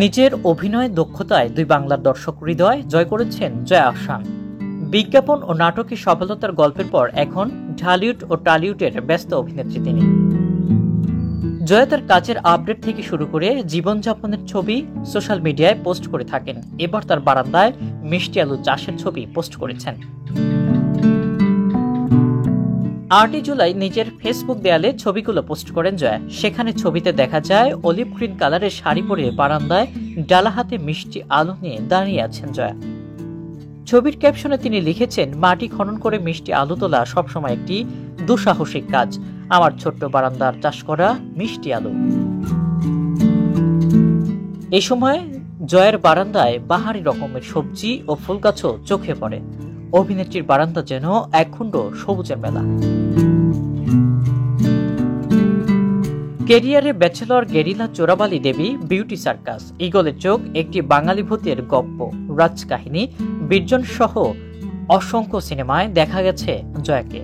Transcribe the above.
নিজের অভিনয় দক্ষতায় দুই বাংলার দর্শক হৃদয় জয় করেছেন জয়া আহসান। বিজ্ঞাপন ও নাটকে সফলতার গল্পের পর এখন ঢালিউড ও টলিউডের ব্যস্ত অভিনেত্রী তিনি। জয়া তার কাজের আপডেট থেকে শুরু করে জীবনযাপনের ছবি সোশ্যাল মিডিয়ায় পোস্ট করে থাকেন। এবার তার বারান্দায় মিষ্টি আলু চাষের ছবি পোস্ট করেছেন। 8 জুলাই নিজের ফেসবুক দেয়ালে ছবিগুলো পোস্ট করেন জয়া। সেখানে ছবিতে দেখা যায় অলিভ গ্রিন কালারের শাড়ি পরে বারান্দায় ডালা হাতে মিষ্টি আলু নিয়ে দাঁড়িয়ে আছেন জয়া। ছবির ক্যাপশনে তিনি লিখেছেন, মাটি খনন করে মিষ্টি আলু তোলা সবসময় একটি দুঃসাহসিক কাজ। আমার ছোট্ট বারান্দার চাষ করা মিষ্টি আলু। এই সময় জয়ের বারান্দায় বাহারি রকমের সবজি ও ফুল গাছও চোখে পড়ে। অভিনেত্রীর বারান্দা যেন একখণ্ড সবুজের মেলা। কেরিয়ারে ব্যাচেলর গেরিলা চোরাবালি দেবী, বিউটি সার্কাস, ঈগলের চোখ, একটি বাঙালি ভূতের গপ্প, রাজকাহিনী, বীর্জন সহ অসংখ্য সিনেমায় দেখা গেছে জয়াকে।